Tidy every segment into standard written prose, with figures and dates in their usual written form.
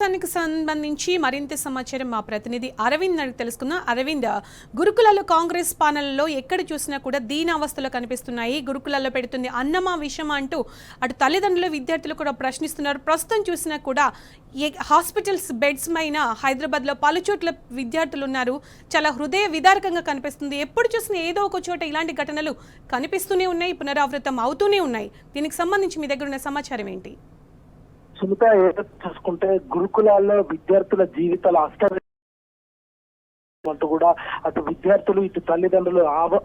దానికి సంబంధించి మరింత సమాచారం మా ప్రతినిధి అరవింద్ అడిగి తెలుసుకుందాం. అరవింద్, గురుకులాల్లో కాంగ్రెస్ పాలనలో ఎక్కడ చూసినా కూడా దీనావస్థలు కనిపిస్తున్నాయి. గురుకులాల్లో పెడుతుంది అన్నమా విషమా అంటూ అటు తల్లిదండ్రులు విద్యార్థులు కూడా ప్రశ్నిస్తున్నారు. ప్రస్తుతం చూసినా కూడా హాస్పిటల్స్ బెడ్స్ పైన హైదరాబాద్లో పలు చోట్ల విద్యార్థులు ఉన్నారు. చాలా హృదయ విదారకంగా కనిపిస్తుంది. ఎప్పుడు చూసినా ఏదో ఒక చోట ఇలాంటి ఘటనలు కనిపిస్తూనే ఉన్నాయి, పునరావృతం అవుతూనే ఉన్నాయి. దీనికి సంబంధించి మీ దగ్గర ఉన్న సమాచారం ఏంటి? సుమిత, చూసుకుంటే గురుకులాల్లో విద్యార్థుల జీవితాలు అంటూ కూడా అటు విద్యార్థులు ఇటు తల్లిదండ్రులు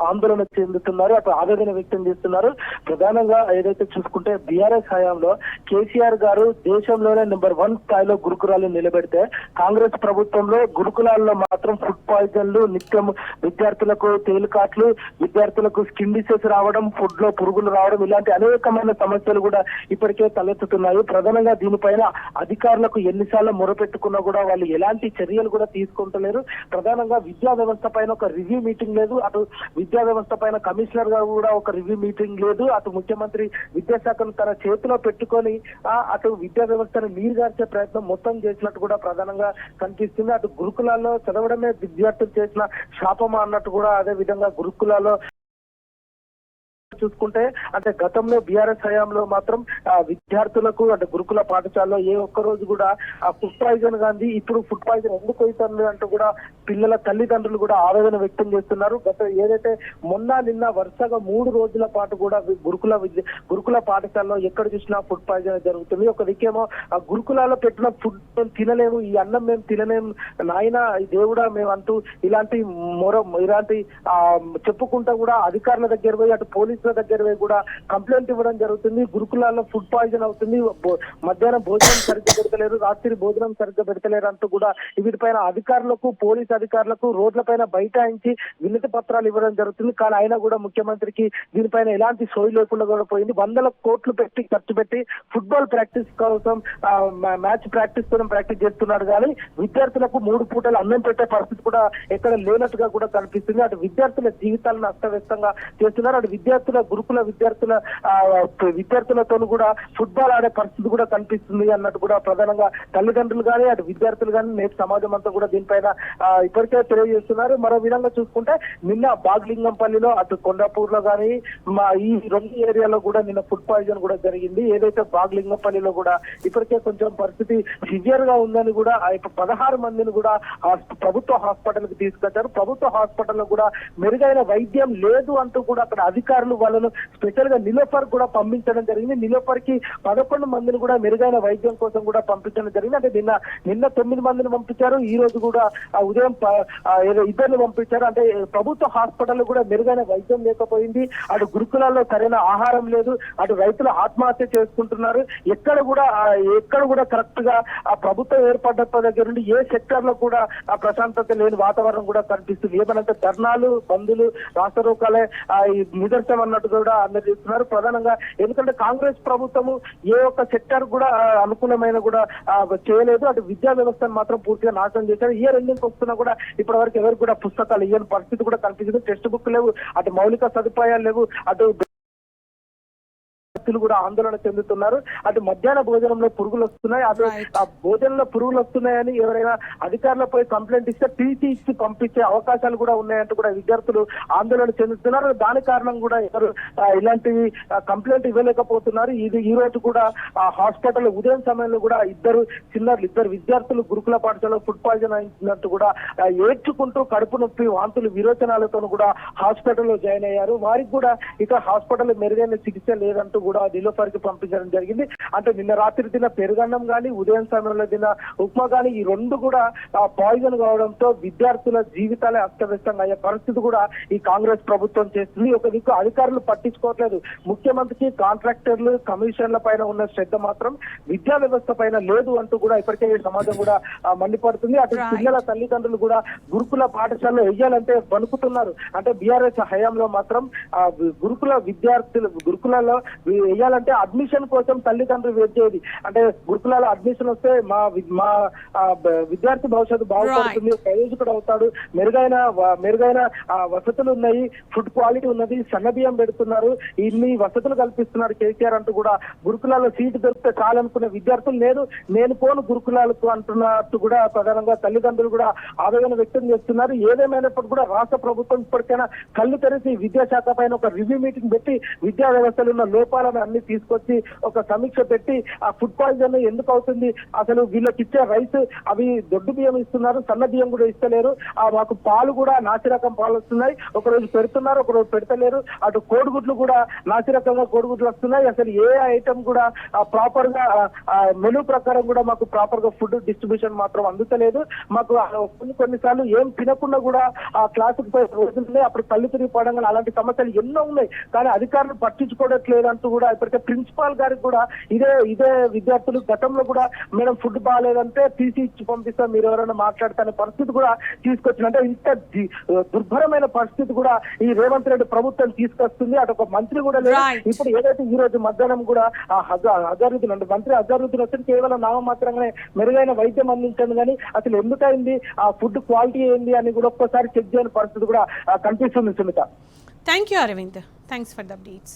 ఆందోళన చెందుతున్నారు, అటు ఆవేదన వ్యక్తం చేస్తున్నారు. ప్రధానంగా ఏదైతే చూసుకుంటే బీఆర్ఎస్ హయాంలో కేసీఆర్ గారు దేశంలోనే నెంబర్ 1 స్థాయిలో గురుకులాలు నిలబెడితే కాంగ్రెస్ ప్రభుత్వంలో గురుకులాల్లో మాత్రం ఫుడ్ పాయిజన్లు, నిత్యం విద్యార్థులకు తేలికాట్లు, విద్యార్థులకు స్కిన్ డిసీజ్ రావడం, ఫుడ్ లో పురుగులు రావడం, ఇలాంటి అనేకమైన సమస్యలు కూడా ఇప్పటికే తలెత్తుతున్నాయి. ప్రధానంగా దీనిపైన అధికారులకు ఎన్నిసార్లు మొరపెట్టుకున్నా కూడా వాళ్ళు ఎలాంటి చర్యలు కూడా తీసుకుంటలేరు. ప్రధానంగా విద్యా వ్యవస్థ పైన ఒక రివ్యూ మీటింగ్ లేదు, అటు విద్యా వ్యవస్థ పైన కమిషనర్ గా కూడా ఒక రివ్యూ మీటింగ్ లేదు. అటు ముఖ్యమంత్రి విద్యాశాఖను తన చేతిలో పెట్టుకొని అటు విద్యా వ్యవస్థను నీరుగార్చే ప్రయత్నం మొత్తం చేసినట్టు కూడా ప్రధానంగా కనిపిస్తుంది. అటు గురుకులాల్లో చదవడమే విద్యార్థులు చేసిన శాపమా అన్నట్టు కూడా, అదే విధంగా గురుకులాల్లో చూసుకుంటే అంటే గతంలో బీఆర్ఎస్ హయాంలో మాత్రం విద్యార్థులకు అంటే గురుకుల పాఠశాలలో ఏ ఒక్క రోజు కూడా ఫుడ్ పాయిజన్ గాంధీ ఇప్పుడు ఫుడ్ పాయిజన్ ఎందుకు అవుతుంది అంటూ కూడా పిల్లల తల్లిదండ్రులు కూడా ఆవేదన వ్యక్తం చేస్తున్నారు. ఏదైతే నిన్న వరుసగా 3 రోజుల పాటు కూడా గురుకుల పాఠశాలలో ఎక్కడ చూసినా ఫుడ్ పాయిజన్ జరుగుతుంది. ఒక దిక్కేమో ఆ గురుకులాల్లో పెట్టిన ఫుడ్ మేము తినలేము, ఈ అన్నం మేము తినలేము నాయన దేవుడా మేము అంటూ ఇలాంటి చెప్పుకుంటా కూడా అధికారుల దగ్గర పోయి అటు పోలీసుల దగ్గర కూడా కంప్లైంట్ ఇవ్వడం జరుగుతుంది. గురుకులాల్లో ఫుడ్ పాయిజన్ అవుతుంది, మధ్యాహ్నం భోజనం సరిగ్గా పెడతలేరు, రాత్రి భోజనం సరిగ్గా పెడతలేరు అంటూ కూడా వీటిపైన అధికారులకు, పోలీస్ అధికారులకు రోడ్లపైన బైఠాయించి వినతి పత్రాలు ఇవ్వడం జరుగుతుంది. కానీ అయినా కూడా ముఖ్యమంత్రికి దీనిపైన ఎలాంటి సోయి లేకుండా కూడా పోయింది. 100 కోట్లు పెట్టి ఖర్చు పెట్టి ఫుట్బాల్ ప్రాక్టీస్ కోసం మ్యాచ్ ప్రాక్టీస్ కోసం ప్రాక్టీస్ చేస్తున్నాడు. కానీ విద్యార్థులకు 3 పూటలు అన్నం పెట్టే పరిస్థితి కూడా ఎక్కడ లేనట్టుగా కూడా కనిపిస్తుంది. అటు విద్యార్థుల జీవితాలను అస్తవ్యస్తంగా చేస్తున్నారు. అటు గురుకుల విద్యార్థులతో కూడా ఫుట్బాల్ ఆడే పరిస్థితి కూడా కనిపిస్తుంది అన్నట్టు కూడా ప్రధానంగా తల్లిదండ్రులు కానీ అటు విద్యార్థులు కానీ నేటి సమాజం అంతా కూడా దీనిపైన ఇప్పటికే తెలియజేస్తున్నారు. మరో విధంగా చూసుకుంటే నిన్న బాగ్లింగంపల్లిలో అటు కొండాపూర్ లో కానీ ఈ 2 ఏరియాలో కూడా నిన్న ఫుడ్ పాయిజన్ కూడా జరిగింది. ఏదైతే బాగ్లింగంపల్లిలో కూడా ఇప్పటికే కొంచెం పరిస్థితి సివియర్ గా ఉందని కూడా 16 మందిని కూడా ప్రభుత్వ హాస్పిటల్ కి తీసుకొచ్చారు. ప్రభుత్వ హాస్పిటల్లో కూడా మెరుగైన వైద్యం లేదు అంటూ కూడా అక్కడ అధికారులు వాళ్ళను స్పెషల్ గా నిలోఫర్ కూడా పంపించడం జరిగింది. నిలోఫర్ కి 11 మందిని కూడా మెరుగైన వైద్యం కోసం కూడా పంపించడం జరిగింది. అంటే నిన్న 9 మందిని పంపించారు, ఈ రోజు కూడా ఉదయం 2 పంపించారు. అంటే ప్రభుత్వ హాస్పిటల్ కూడా మెరుగైన వైద్యం లేకపోయింది. అటు గురుకులాల్లో సరైన ఆహారం లేదు, అటు రైతులు ఆత్మహత్య చేసుకుంటున్నారు. ఎక్కడ కూడా కరెక్ట్ గా ఆ ప్రభుత్వం ఏర్పడ్డ దగ్గర నుండి ఏ సెక్టర్ లో కూడా ఆ ప్రశాంతత లేని వాతావరణం కూడా కనిపిస్తుంది. ఏమనంటే ధర్నాలు, బంధులు, రాష్ట్రోకాలే నిదర్శనం అన్నట్టు కూడా అందరు చేస్తున్నారు. ప్రధానంగా ఎందుకంటే కాంగ్రెస్ ప్రభుత్వము ఏ ఒక్క సెక్టర్ కూడా అనుకూలమైన కూడా చేయలేదు. అటు విద్యా వ్యవస్థను మాత్రం పూర్తిగా నాశనం చేశారు. ఏ రెండింటికి వస్తున్నా కూడా ఇప్పటి వరకు ఎవరికి కూడా పుస్తకాలు ఇయ్యని పరిస్థితి కూడా కనిపిస్తుంది. టెక్స్ట్ బుక్ లేవు, అటు మౌలిక సదుపాయాలు లేవు, అటు కూడా ఆందోళన చెందుతున్నారు. అటు మధ్యాహ్న భోజనంలో పురుగులు వస్తున్నాయి, అటు ఆ భోజనంలో పురుగులు వస్తున్నాయని ఎవరైనా అధికారులపై కంప్లైంట్ ఇస్తే టీసీ ఇచ్చి పంపించే అవకాశాలు కూడా ఉన్నాయంటూ కూడా విద్యార్థులు ఆందోళన చెందుతున్నారు. దాని కారణం కూడా ఎవరు ఇలాంటి కంప్లైంట్ ఇవ్వలేకపోతున్నారు. ఈ రోజు కూడా ఆ హాస్పిటల్ ఉదయం సమయంలో కూడా ఇద్దరు విద్యార్థులు గురుకుల పాఠశాలలో ఫుడ్ పాయిజన్ అయినట్టు కూడా ఏడ్చుకుంటూ కడుపు నొప్పి, వాంతులు, విరోచనాలతో కూడా హాస్పిటల్లో జాయిన్ అయ్యారు. వారికి కూడా ఇక హాస్పిటల్ మెరుగైన చికిత్స లేదంటూ కూడా నిలోఫర్ కి పంపించడం జరిగింది. అంటే నిన్న రాత్రి తిన్న పెరుగన్నం గానీ, ఉదయం సమయంలో తిన్న ఉప్మా గానీ ఈ 2 కూడా పాయిజన్ కావడంతో విద్యార్థుల జీవితాలే అస్తవ్యస్తంగా అయ్యే పరిస్థితి కూడా ఈ కాంగ్రెస్ ప్రభుత్వం చేస్తుంది. ఒక దిక్కు అధికారులు పట్టించుకోవట్లేదు. ముఖ్యమంత్రికి కాంట్రాక్టర్లు, కమిషన్ల పైన ఉన్న శ్రద్ధ మాత్రం విద్యా వ్యవస్థ పైన లేదు అంటూ కూడా ఇప్పటికే ఈ సమాజం కూడా మండిపడుతుంది. అటు పిల్లల తల్లిదండ్రులు కూడా గురుకుల పాఠశాలలో వెయ్యాలంటే వణుకుతున్నారు. అంటే బీఆర్ఎస్ హయాంలో మాత్రం గురుకులలో వేయాలంటే అడ్మిషన్ కోసం తల్లిదండ్రులు వెయిట్ చేయదు. అంటే గురుకులాల అడ్మిషన్ వస్తే మా విద్యార్థి భవిష్యత్తు బాగుపడుతుంది, ప్రయోజకుడు అవుతాడు, మెరుగైన వసతులు ఉన్నాయి, ఫుడ్ క్వాలిటీ ఉన్నది, సన్నబియ్యం పెడుతున్నారు, ఇన్ని వసతులు కల్పిస్తున్నారు కేసీఆర్ అంటూ కూడా గురుకులాల్లో సీటు దొరికితే చాలనుకునే విద్యార్థులు నేను పోను గురుకులాలకు అంటున్నట్టు కూడా ప్రధానంగా తల్లిదండ్రులు కూడా ఆవేదన వ్యక్తం చేస్తున్నారు. ఏదేమైనప్పటికీ కూడా రాష్ట్ర ప్రభుత్వం ఇప్పటికైనా కళ్ళు తెరిచి విద్యాశాఖ పైన ఒక రివ్యూ మీటింగ్ పెట్టి విద్యా వ్యవస్థలో ఉన్న లోపాలను అన్ని తీసుకొచ్చి ఒక సమీక్ష పెట్టి ఆ ఫుడ్ పాయిజన్ ఎందుకు అవుతుంది, అసలు వీళ్ళకి ఇచ్చే రైస్ అవి దొడ్డు బియ్యం ఇస్తున్నారు, సన్న బియ్యం కూడా ఇస్తలేరు, మాకు పాలు కూడా నాసిరకం పాలు వస్తున్నాయి, ఒకరోజు పెడుతున్నారు ఒకరోజు పెడతలేరు, అటు కోడిగుడ్లు కూడా నాసిరకంగా కోడిగుడ్లు వస్తున్నాయి, అసలు ఏ ఐటమ్ కూడా ప్రాపర్ గా మెనూ ప్రకారం కూడా మాకు ప్రాపర్ గా ఫుడ్ డిస్ట్రిబ్యూషన్ మాత్రం అందుతలేదు, మాకు కొన్నిసార్లు ఏం తినకుండా కూడా ఆ క్లాసుకు పోయి రోజులున్నాయి, అప్పుడు కళ్ళు తిరిగి పడంగా అలాంటి సమస్యలు ఎన్నో ఉన్నాయి, కానీ అధికారులు పట్టించుకోవట్లేదు అంటూ కూడా ఇప్పటికే ప్రిన్సిపాల్ గారికి కూడా ఇదే విద్యార్థులు గతంలో కూడా మేడం ఫుడ్ బాగాలేదంటే తీసి ఇచ్చి పంపిస్తాం, మీరు ఎవరైనా మాట్లాడతానే పరిస్థితి కూడా తీసుకొచ్చిన, అంటే ఇంత దుర్భరమైన పరిస్థితి కూడా ఈ రేవంత్ రెడ్డి ప్రభుత్వం తీసుకొస్తుంది. అటు ఒక మంత్రి కూడా లేదు. ఇప్పుడు ఏదైతే ఈ రోజు మధ్యాహ్నం కూడా ఆ అజరుద్దీన్ అంటే మంత్రి అజరుద్దీన్ వచ్చి కేవలం నామమాత్రంగానే మెరుగైన వైద్యం అందించండి, కానీ అసలు ఎందుకైంది ఆ ఫుడ్ క్వాలిటీ ఏంది అని కూడా ఒక్కసారి చెక్ చేయని పరిస్థితి కూడా కనిపిస్తుంది. Sumita, thank you Arvind, thanks for the updates.